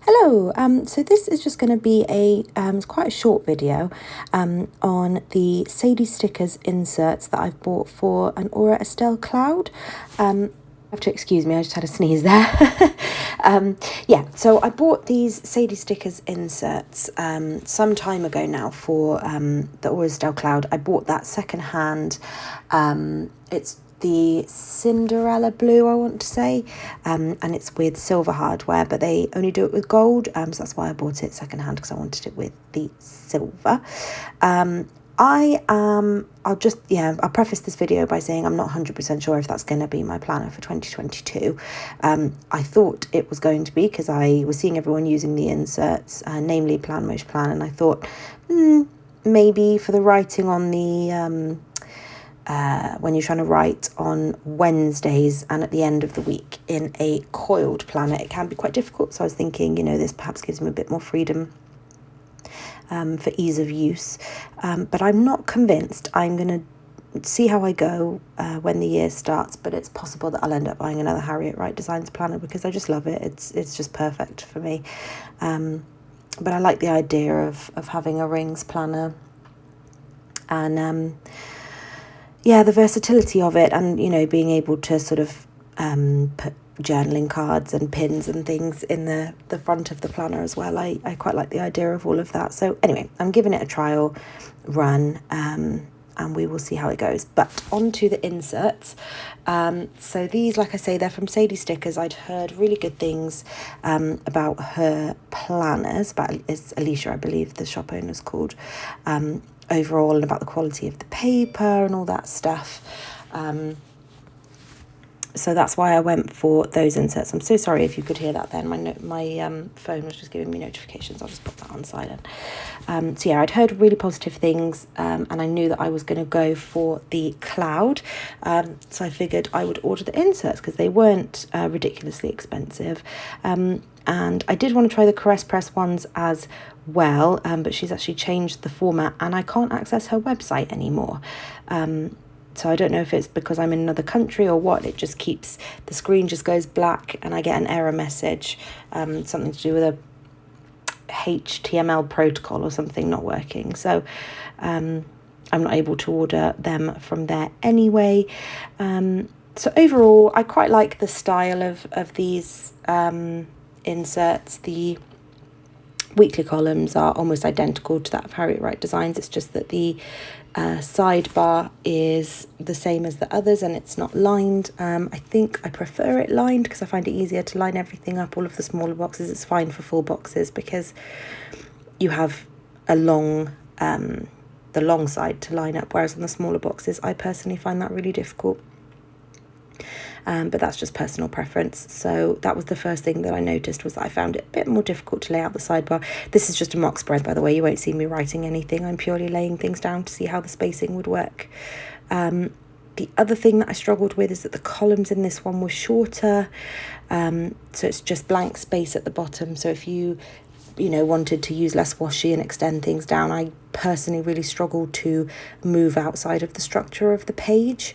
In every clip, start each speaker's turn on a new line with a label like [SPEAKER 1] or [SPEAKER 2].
[SPEAKER 1] Hello, so this is just going to be it's quite a short video on the Sadies stickers inserts that I've bought for an Estelle cloud. You have to excuse me, I just had a sneeze there. So I bought these Sadies stickers inserts some time ago now for the Estelle cloud. I bought that secondhand. It's the Cinderella blue, I want to say, and it's with silver hardware, but they only do it with gold, so that's why I bought it secondhand, because I wanted it with the silver. I'll preface this video by saying I'm not 100% sure if that's going to be my planner for 2022. I thought it was going to be, because I was seeing everyone using the inserts, namely Plan Motion Plan, and I thought maybe for the writing on the when you're trying to write on Wednesdays and at the end of the week in a coiled planner, it can be quite difficult. So I was thinking, this perhaps gives me a bit more freedom for ease of use. But I'm not convinced. I'm going to see how I go when the year starts, but it's possible that I'll end up buying another Harriet Wright Designs planner, because I just love it. It's just perfect for me. But I like the idea of having a rings planner, and the versatility of it, and being able to sort of put journaling cards and pins and things in the front of the planner as well. I quite like the idea of all of that. So anyway, I'm giving it a trial run, and we will see how it goes. But on to the inserts. So these, like I say, they're from Sadie Stickers. I'd heard really good things about her planners, it's Alicia, I believe the shop owner's called, overall, and about the quality of the paper and all that stuff. So that's why I went for those inserts. I'm so sorry if you could hear that then. My phone was just giving me notifications. I'll just put that on silent. I'd heard really positive things, and I knew that I was going to go for the cloud. So I figured I would order the inserts, because they weren't ridiculously expensive. And I did want to try the Caress Press ones as well, but she's actually changed the format and I can't access her website anymore. So I don't know if it's because I'm in another country or what. It just keeps, the screen just goes black and I get an error message, something to do with a HTML protocol or something not working. So I'm not able to order them from there anyway. So overall, I quite like the style of these inserts. The weekly columns are almost identical to that of Harriet Wright Designs. It's just that the sidebar is the same as the others and it's not lined. I think I prefer it lined because I find it easier to line everything up. All of the smaller boxes, it's fine for full boxes because you have a long the long side to line up, whereas on the smaller boxes I personally find that really difficult. But that's just personal preference. So that was the first thing that I noticed, was that I found it a bit more difficult to lay out the sidebar. This is just a mock spread, by the way. You won't see me writing anything. I'm purely laying things down to see how the spacing would work. The other thing that I struggled with is that the columns in this one were shorter. So it's just blank space at the bottom. So if you wanted to use less washi and extend things down, I personally really struggled to move outside of the structure of the page.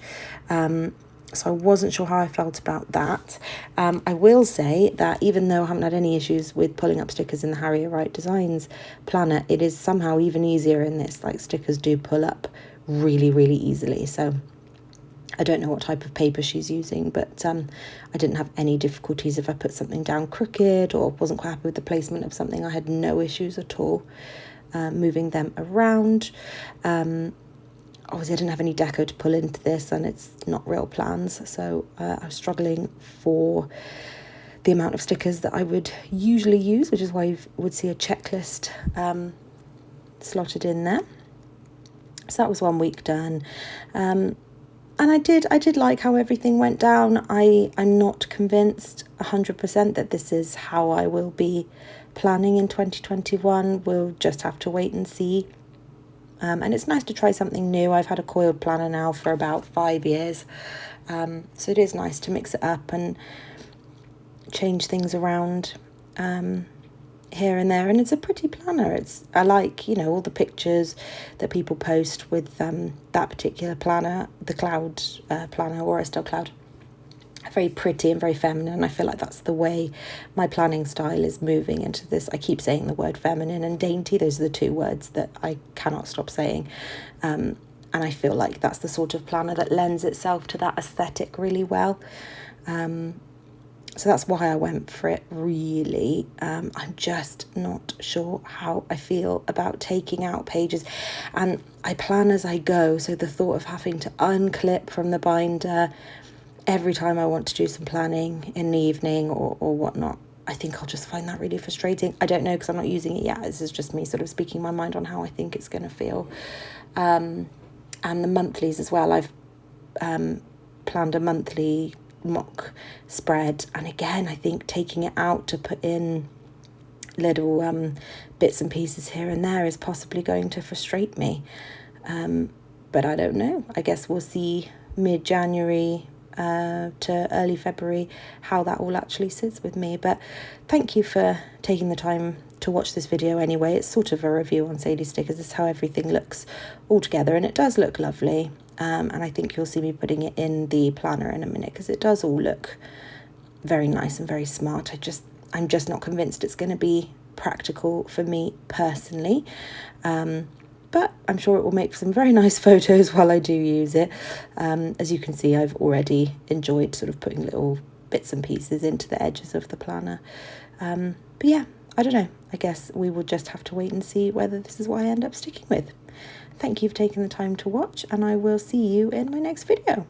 [SPEAKER 1] So I wasn't sure how I felt about that. I will say that even though I haven't had any issues with pulling up stickers in the Harriet Wright Designs planner, it is somehow even easier in this. Like, stickers do pull up really, really easily. So I don't know what type of paper she's using, but I didn't have any difficulties if I put something down crooked or wasn't quite happy with the placement of something. I had no issues at all moving them around. Obviously, I didn't have any deco to pull into this, and it's not real plans, so I was struggling for the amount of stickers that I would usually use, which is why you would see a checklist slotted in there. So that was 1 week done, and I did like how everything went down. I'm not convinced 100% that this is how I will be planning in 2021. We'll just have to wait and see. And it's nice to try something new. I've had a coiled planner now for about 5 years. So it is nice to mix it up and change things around here and there. And it's a pretty planner. I like, all the pictures that people post with that particular planner, the cloud planner or Estelle Cloud. very pretty and very feminine. I feel like that's the way my planning style is moving into this. I keep saying the word feminine and dainty. Those are the two words that I cannot stop saying. And I feel like that's the sort of planner that lends itself to that aesthetic really well. So that's why I went for it, really. I'm just not sure how I feel about taking out pages. And I plan as I go, so the thought of having to unclip from the binder every time I want to do some planning in the evening or whatnot, I think I'll just find that really frustrating. I don't know, because I'm not using it yet. This is just me sort of speaking my mind on how I think it's going to feel. And the monthlies as well. I've planned a monthly mock spread, and again, I think taking it out to put in little bits and pieces here and there is possibly going to frustrate me. But I don't know. I guess we'll see mid-January to early February how that all actually sits with me. But thank you for taking the time to watch this video anyway. It's sort of a review on Sadies stickers. This is how everything looks all together, and it does look lovely. And I think you'll see me putting it in the planner in a minute, because it does all look very nice and very smart. I'm just not convinced it's going to be practical for me personally. But I'm sure it will make some very nice photos while I do use it. As you can see, I've already enjoyed sort of putting little bits and pieces into the edges of the planner. But yeah, I don't know. I guess we will just have to wait and see whether this is what I end up sticking with. Thank you for taking the time to watch, and I will see you in my next video.